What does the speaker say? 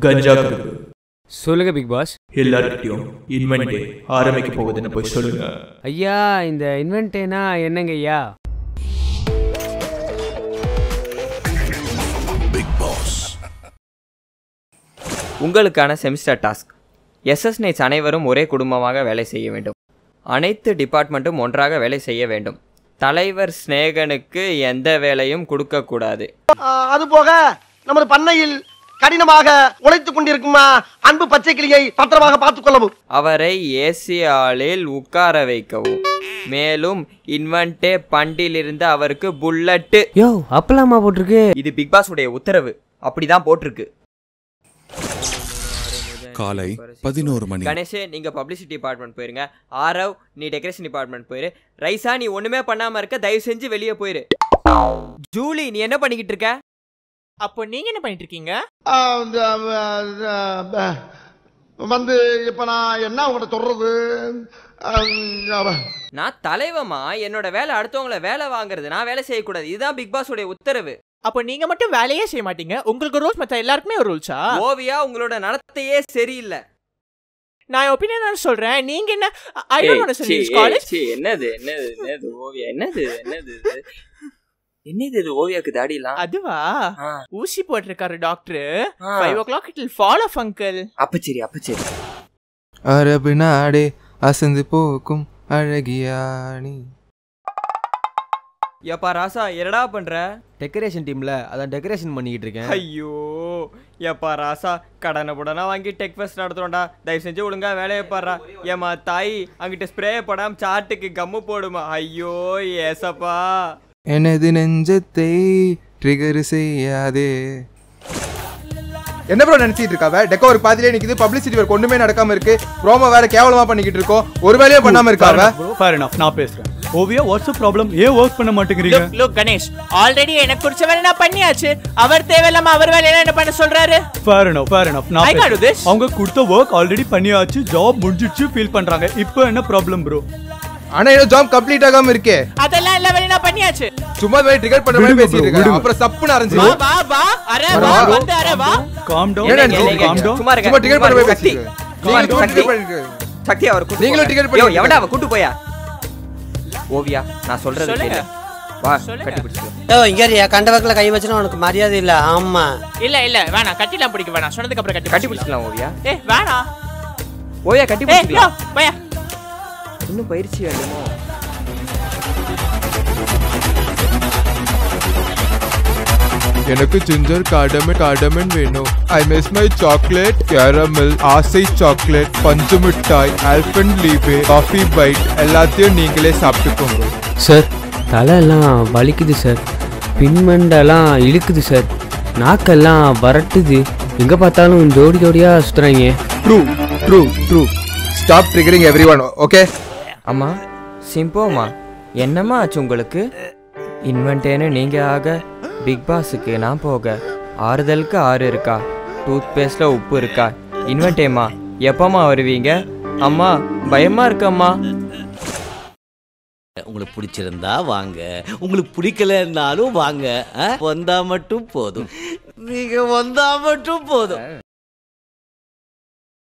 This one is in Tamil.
கஞ்சா கருக்கு. சொல்லுங்க பிக் பாஸ். எல்லார்கிட்டையும் இன்வென்ட் ஆரம்பிக்க போகுதுன்னு போய் சொல்லுங்க. ஐயா இந்த இன்வென்ட்னா என்னங்க ஐயா? பிக் பாஸ் உங்களுக்கான செமிஸ்டர் டாஸ்க். எஸ்எஸ் நைட்ஸ் அனைவரும் ஒரே குடும்பமாக வேலை செய்ய வேண்டும். அனைத்து டிபார்ட்மெண்ட்டும் ஒன்றாக வேலை செய்ய வேண்டும். தலைவர் ஸ்நேகனுக்கு எந்த வேலையும் கொடுக்கக்கூடாது. அதுபோக நமது பண்ணையில் கடினமாக உழைத்துக் கொண்டிருக்கும் அன்பு பச்சை கிளியை பத்திரமாக பார்த்துக் கொள்ளவும். அவரை ஏசி ஆளில் உட்கார வைக்கவும். மேலும் இன்வென்டே பண்டிலிருந்து அவருக்கு புல்லட்டு. யோ அப்பலாமா போட்டிருக்கு. இது பிக் பாஸ் உடைய உத்தரவு, அப்படிதான் போட்டிருக்கு. காலை 11 மணி. கணேஷே நீங்க பப்ளிசிட்டி டிபார்ட்மெண்ட் போயிருங்க. ஆரவ் நீ டெக்கரேஷன் டிபார்ட்மெண்ட் போயிரு. ரைசா நீ ஒண்ணுமே பண்ணாம இருக்க, தயவு செஞ்சு வெளியே போயிரு. ஜூலி நீ என்ன பண்ணிக்கிட்டு இருக்க? அப்போ நீங்க என்ன பண்ணிட்டு இருக்கீங்க? வந்து இப்ப நான் என்ன உங்கள்கிட்ட சொல்றது? நான் தலைவமா, என்னோட வேலை அடுத்தவங்கள வேலை வாங்குறது, நான் வேலை செய்யக்கூடாது. இதுதான் பிக் பாஸ் உடைய உத்தரவு. அப்போ நீங்க மட்டும் வேலையே செய்ய மாட்டீங்க, உங்களுக்கு ரூல்ஸ் மத்த எல்லாருக்குமே ஒரு ரூல்ஸா? ஓவியா உங்களோட நடத்தையே சரியில்லை. நான் ஒபினியன் சொல்றேன், நீங்க என்ன I don't want to say this college. என்னது ஓவியா என்னது இது ஓவியாக்கு தாடிலாம்? அதுவா ஊசி போட்டிருக்காரு doctor. 5 o'clock it will fall off uncle. அப்பச்சேரி அரபு நாடே அசந்து போக்கும் அழகியானி. ஏப்பா ராசா என்னடா பண்ற? டெக்கரேஷன் டீம்ல அதான் டெக்கரேஷன் பண்ணிக்கிட்டு இருக்கேன். ஐயோ ஏப்பா ராசா கடனை புடனா வாங்கி டெக் ஃபெஸ்ட் நடத்துறோம்டா, தயவு செஞ்சு ஒழுங்கா வேலையை பாடுறா. ஏமா தாய் அங்கிட்ட ஸ்ப்ரே போடாம சாட்டுக்கு கம்மு போடுமா. ஐயோ ஏசப்பா. எனது நெஞ்சத்தை ட்ரிகர் செய்யாதே. என்ன ப்ரோ நினைச்சிட்டு இருக்காவ? டெக்கோ ஒரு பாதியிலே நிக்குது, பப்ளிசிட்டி வேற ஒண்ணுமே நடக்காம இருக்கு, ப்ரோமோ வேற கேவலமா பண்ணிக்கிட்டு இருக்கோம், ஒரு வேலையே பண்ணாம இருக்காவ. ஃபேர் எனஃப், நான் பேசுறேன். Oviya what's problem? ஏன் வர்க் பண்ண மாட்டேங்கிறீங்க? லுக் கணேஷ், ஆல்ரெடி எனக்கு குறிச்ச வேலை நான் பண்ணியாச்சு. அவர் தேவையில்லாம அவர் வேலையை என்ன பண்ண சொல்றாரு? ஃபேர் எனஃப், நான் பேசுறேன். அவங்க கொடுத்த வர்க் ஆல்ரெடி பண்ணியாச்சு, ஜாப் முடிஞ்சிச்சு ஃபீல் பண்றாங்க. இப்போ என்ன ப்ராப்ளம் ப்ரோ? ஆனா என்ன ஜாப் கம்ப்ளீட் ஆகாம இருக்கே. அதெல்லாம் எல்லா வேலையும் நான் பண்ணியாச்சு. சும்மா வேற ட்ரிகர் பண்ற மாதிரி பேசிட்டு இருக்க. அப்புறம் சப்புன்னு அரஞ்சு வா அரே வா வந்து அரே வா. Calm down. சும்மா இருங்க. சும்மா ட்ரிகர் பண்ற மாதிரி பேசிட்டு. சக்தி அவர் கூட்டி. நீங்களும் ட்ரிகர் பண்ணி. யோ எவடா அவ கூட்டி போயா? ஓவியா நான் சொல்றது கேளு. வா கட்டி பிடிச்சு. இங்கறியா கண்டவக்கல கை வச்சனா உனக்கு மரியாதை இல்ல. ஆமா இல்ல வேணாம், கட்டிலாம் பிடிக்க வேணாம். சொன்னதுக்கு அப்புறம் கட்டி பிடிக்கலாம். ஓவியா வேணாம். ஓவியா கட்டி பிடிக்கலாம். போயா. இன்னும் பயிற்சி வேண்டுமோ? எனக்கு ஜிஞ்சர் கார்டமன் வேணும். I miss my chocolate, caramel, ஆசை சாக்லேட், பஞ்சு மிட்டாய், ஆல்பென்லீபே, காஃபி பைட் எல்லாத்தையும் நீங்களே சாப்பிட்டுக்கோங்க. சார் தலையெல்லாம் வலிக்குது சார், பின்மண்டெல்லாம் இழுக்குது சார், நாக்கெல்லாம் வரட்டுது, எங்க பார்த்தாலும் ஜோடியா சுத்துறாங்க. True. Stop triggering everyone, okay? அம்மா சிம்போமா என்னம்மா ஆச்சு உங்களுக்கு? இன்வென்டேன்னு நீங்க ஆக, பிக் பாஸுக்கு நான் போக, ஆறுதலுக்கு 6 இருக்கா, டூத் பேஸ்ட்ல உப்பு இருக்கா? இன்வென்டேம்மா எப்பமா வருவீங்க? அம்மா பயமா இருக்கம்மா. உங்களுக்கு பிடிச்சிருந்தா வாங்க, உங்களுக்கு பிடிக்கலன்னாலும் வாங்க. வந்தா மட்டும் போதும், நீங்க வந்தா மட்டும் போதும்.